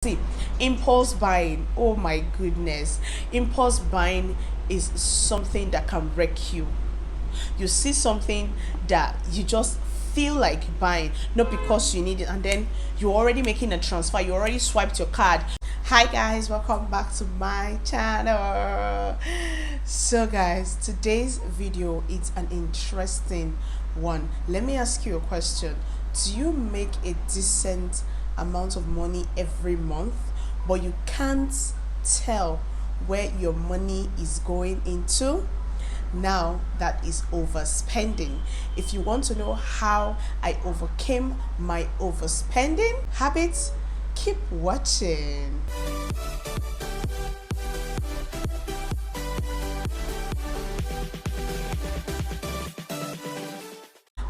See, impulse buying, oh my goodness, impulse buying is something that can wreck you. You see something that you just feel like buying, not because you need it, and then you're already making a transfer, you already swiped your card. Hi guys, welcome back to my channel. So guys, today's video is an interesting one. Let me ask you a question. Do you make a decent amount of money every month, but you can't tell where your money is going into? Now that is overspending. If you want to know how I overcame my overspending habits, keep watching.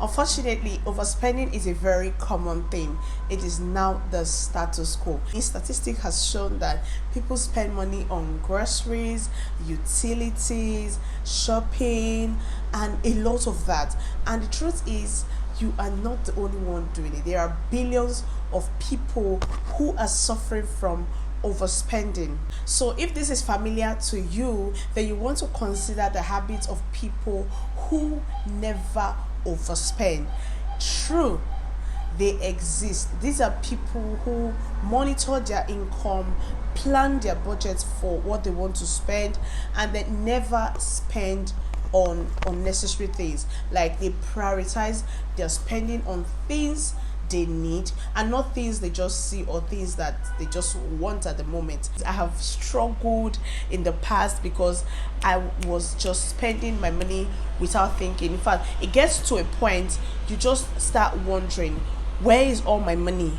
Unfortunately, overspending is a very common thing. It is now the status quo. A statistic has shown that people spend money on groceries, utilities, shopping, and a lot of that. And the truth is, you are not the only one doing it. There are billions of people who are suffering from overspending. So if this is familiar to you, then you want to consider the habits of people who never overspend. True, they exist. These are people who monitor their income, plan their budgets for what they want to spend, and then never spend on unnecessary things. Like they prioritize their spending on things they need and not things they just see or things that they just want at the moment. I have struggled in the past because I was just spending my money without thinking. In fact, it gets to a point you just start wondering, where is all my money?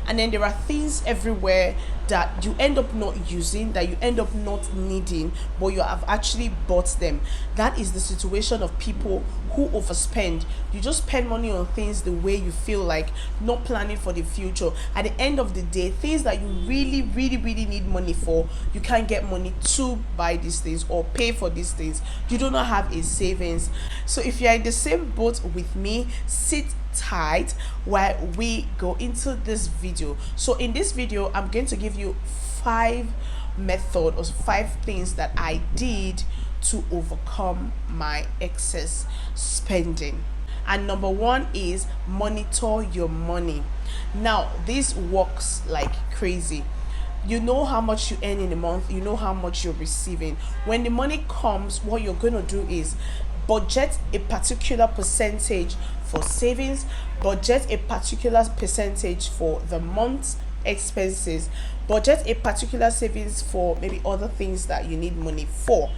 And then there are things everywhere that you end up not using, that you end up not needing, but you have actually bought them. That is the situation of people who overspend. You just spend money on things the way you feel like, not planning for the future. At the end of the day, things that you really need money for, you can't get money to buy these things or pay for these things. You do not have a savings. So if you're in the same boat with me, sit tight while we go into this video. So in this video, I'm going to give you 5 things that I did to overcome my excess spending. And number one is monitor your money. Now this works like crazy. You know how much you earn in a month, you know how much you're receiving. When the money comes, what you're going to do is budget a particular percentage for savings, budget a particular percentage for the month's expenses, budget a particular savings for maybe other things that you need money for,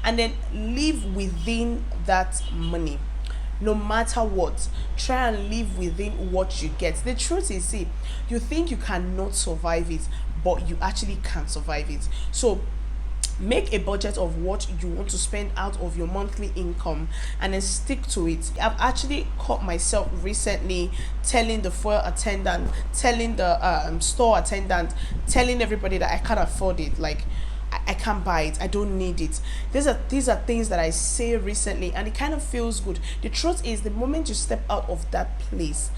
and then live within that money. No matter what, try and live within what you get. The truth is, see, you think you cannot survive it, but you actually can survive it. So make a budget of what you want to spend out of your monthly income and then stick to it. I've actually caught myself recently telling the fuel attendant, telling the store attendant, telling everybody that I can't afford it. Like I can't buy it, I don't need it. These are things that I say recently, and it kind of feels good. The truth is, the moment you step out of that place,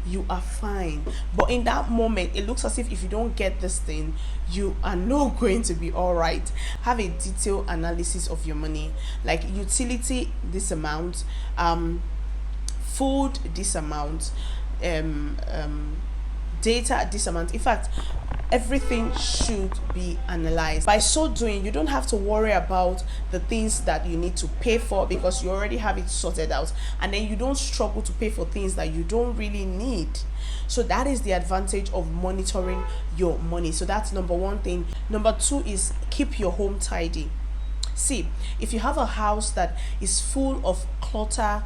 you are fine. But in that moment, it looks as if you don't get this thing, you are not going to be all right. Have a detailed analysis of your money, like utility this amount, food this amount, data this amount. In fact, everything should be analyzed. By so doing, you don't have to worry about the things that you need to pay for because you already have it sorted out, and then you don't struggle to pay for things that you don't really need. So that is the advantage of monitoring your money. So that's number one thing. Number two is keep your home tidy. See, if you have a house that is full of clutter,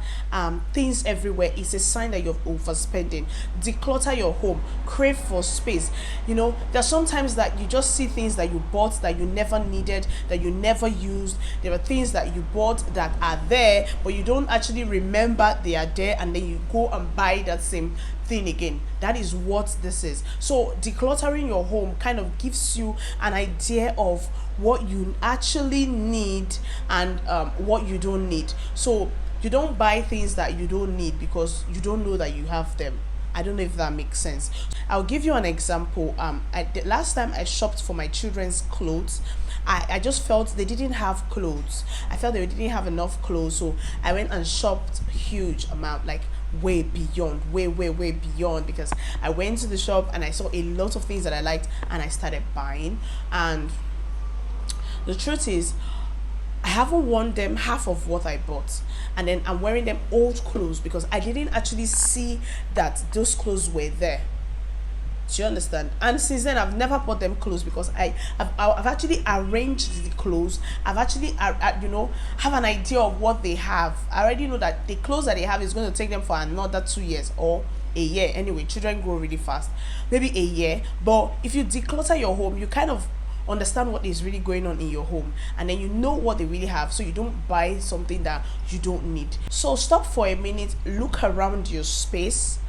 things everywhere, it's a sign that you're overspending. Declutter your home, crave for space. You know, there's sometimes that you just see things that you bought that you never needed, that you never used. There are things that you bought that are there, but you don't actually remember they are there, and then you go and buy that same thing again. That is what this is. So decluttering your home kind of gives you an idea of what you actually need and what you don't need. So you don't buy things that you don't need because you don't know that you have them. I don't know if that makes sense. I'll give you an example. The last time I shopped for my children's clothes, I just felt they didn't have clothes. I felt they didn't have enough clothes, so I went and shopped huge amount, like way beyond, way beyond, because I went to the shop and I saw a lot of things that I liked and I started buying. And the truth is, I haven't worn them half of what I bought, and then I'm wearing them old clothes because I didn't actually see that those clothes were there. Do you understand? And since then, I've never bought them clothes because I've actually arranged the clothes. I've actually, have an idea of what they have. I already know that the clothes that they have is going to take them for another 2 years or a year. Anyway, children grow really fast. Maybe a year. But if you declutter your home, you kind of understand what is really going on in your home, and then you know what they really have, so you don't buy something that you don't need. So stop for a minute, look around your space.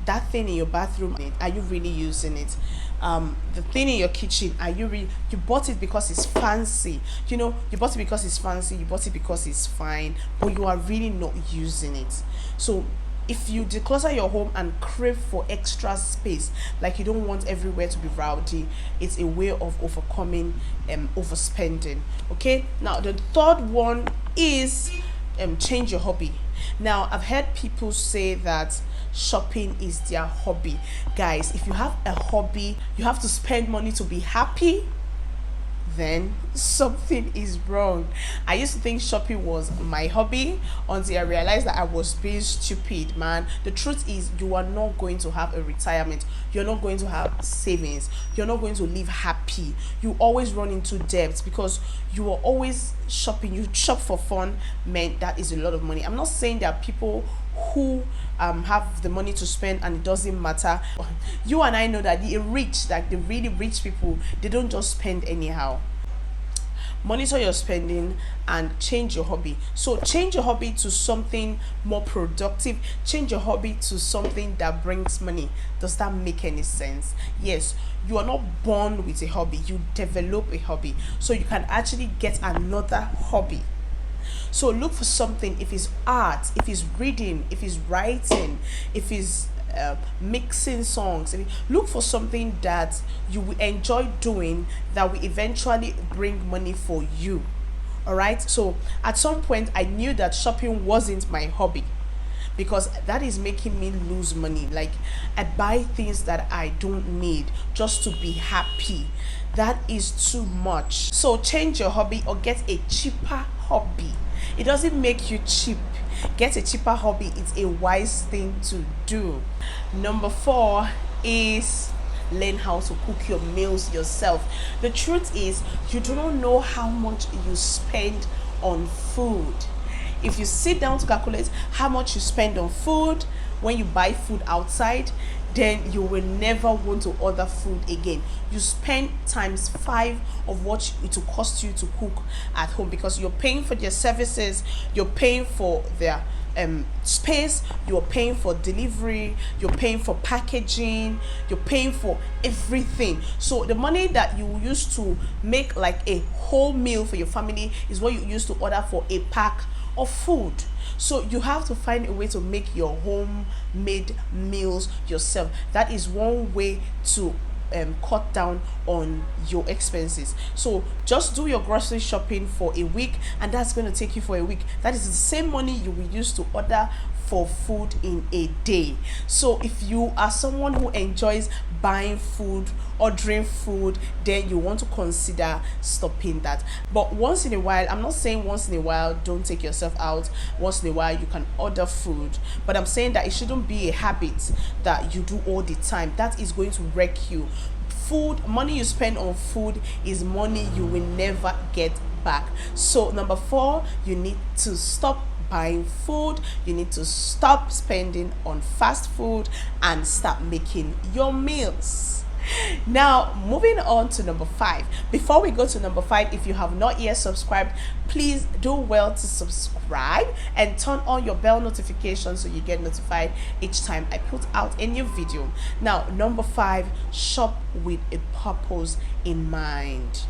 That thing in your bathroom, are you really using it? The thing in your kitchen, are you really, you bought it because it's fancy, you bought it because it's fancy, you bought it because it's fine, but you are really not using it. So if you declutter your home and crave for extra space, like you don't want everywhere to be rowdy, it's a way of overcoming overspending. Okay, now the third one is change your hobby. Now, I've heard people say that shopping is their hobby. Guys, if you have a hobby, you have to spend money to be happy, then something is wrong. I used to think shopping was my hobby until I realized that I was being stupid, man. The truth is, you are not going to have a retirement. You're not going to have savings. You're not going to live happy. You always run into debts because you are always shopping. You shop for fun, man. That is a lot of money. I'm not saying there are people who have the money to spend and it doesn't matter. You and I know that the rich, like the really rich people, they don't just spend anyhow. Monitor your spending and change your hobby. So change your hobby to something more productive. Change your hobby to something that brings money. Does that make any sense? Yes, you are not born with a hobby, you develop a hobby, so you can actually get another hobby. So look for something. If it's art, if it's reading, if it's writing, if it's mixing songs, look for something that you will enjoy doing that will eventually bring money for you. All right, so at some point I knew that shopping wasn't my hobby because that is making me lose money. Like, I buy things that I don't need just to be happy. That is too much. So change your hobby or get a cheaper hobby. It doesn't make you cheap. Get a cheaper hobby. It's a wise thing to do. Number 4 is learn how to cook your meals yourself. The truth is, you do not know how much you spend on food. If you sit down to calculate how much you spend on food when you buy food outside, then you will never want to order food again. You spend times 5 of what it will cost you to cook at home because you're paying for their services, you're paying for their space, you're paying for delivery, you're paying for packaging, you're paying for everything. So the money that you use to make like a whole meal for your family is what you use to order for a pack of food. So you have to find a way to make your homemade meals yourself. That is one way to cut down on your expenses. So just do your grocery shopping for a week, and that's going to take you for a week. That is the same money you will use to order for food in a day. So if you are someone who enjoys buying food, ordering food, then you want to consider stopping that. But once in a while, I'm not saying once in a while don't take yourself out. Once in a while you can order food, but I'm saying that it shouldn't be a habit that you do all the time. That is going to wreck you. Food, money you spend on food is money you will never get back. So number 4, you need to stop buying food. You need to stop spending on fast food and start making your meals. Now, moving on to number 5. Before we go to number 5, if you have not yet subscribed, please do well to subscribe and turn on your bell notification so you get notified each time I put out a new video. Now, number 5, shop with a purpose in mind.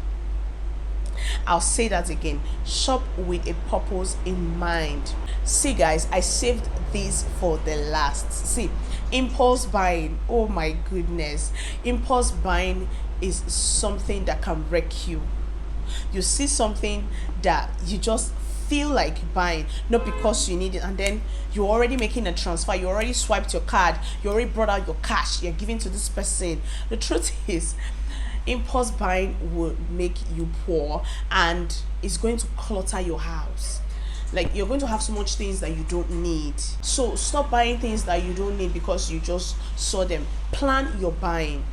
I'll say that again. Shop with a purpose in mind. See guys, I saved this for the last. See, Impulse buying, oh my goodness, impulse buying is something that can wreck you. You see something that you just feel like buying, not because you need it, and then you're already making a transfer, you already swiped your card, you already brought out your cash, you're giving to this person. The truth is, impulse buying will make you poor, and it's going to clutter your house. Like, you're going to have so much things that you don't need. So stop buying things that you don't need because you just saw them. Plan your buying.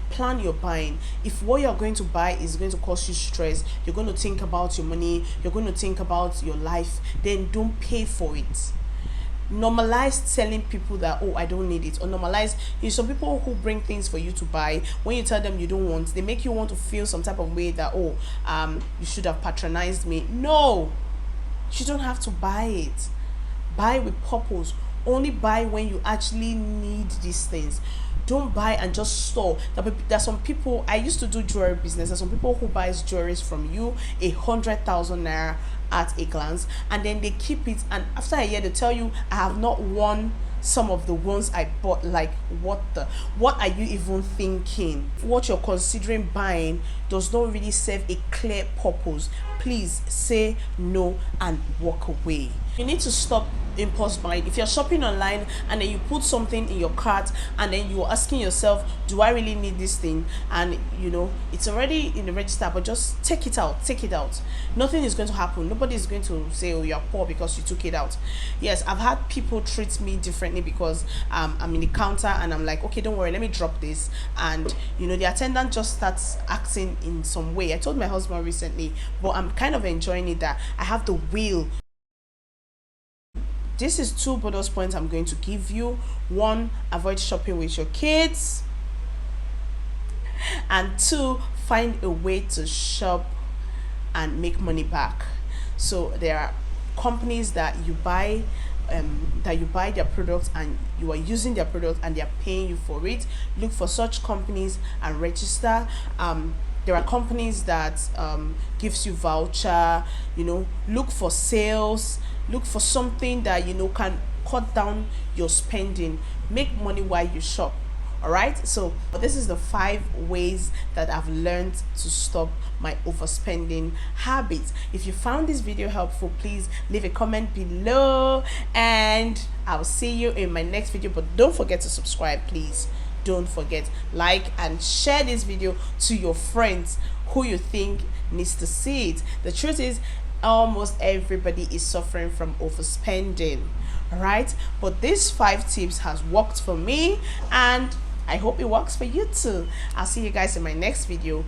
Plan your buying. If what you're going to buy is going to cause you stress, you're going to think about your money, you're going to think about your life, then don't pay for it. Normalize telling people that, oh, I don't need it. Or normalize, some people who bring things for you to buy, when you tell them you don't want, they make you want to feel some type of way that, oh, you should have patronized me. No, you don't have to buy it. Buy with purpose. Only buy when you actually need these things. Don't buy and just store. There's some people, I used to do jewelry business. There's some people who buys jewelries from you 100,000 naira at a glance, and then they keep it, and after a year they tell you, I have not worn some of the ones I bought. Like, what are you even thinking? What you're considering buying does not really serve a clear purpose. Please say no and walk away. You need to stop impulse buying. If you're shopping online and then you put something in your cart and then you're asking yourself, do I really need this thing? And it's already in the register, but just take it out. Nothing is going to happen. Nobody is going to say, oh, you're poor because you took it out. Yes, I've had people treat me differently because I'm in the counter and I'm like, okay, don't worry, let me drop this, and the attendant just starts acting in some way. I told my husband recently, but I'm kind of enjoying it that I have the will. This is 2 bonus points I'm going to give you. 1, avoid shopping with your kids. And 2, find a way to shop and make money back. So there are companies that you buy their products and you are using their product and they are paying you for it. Look for such companies and register. There are companies that gives you voucher. Look for sales. Look for something that can cut down your spending. Make money while you shop. All right, so this is the 5 ways that I've learned to stop my overspending habits. If you found this video helpful, please leave a comment below and I'll see you in my next video. But don't forget to subscribe, please. Don't forget, like and share this video to your friends who you think needs to see it. The truth is, almost everybody is suffering from overspending. All right, but these 5 tips has worked for me and I hope it works for you too. I'll see you guys in my next video.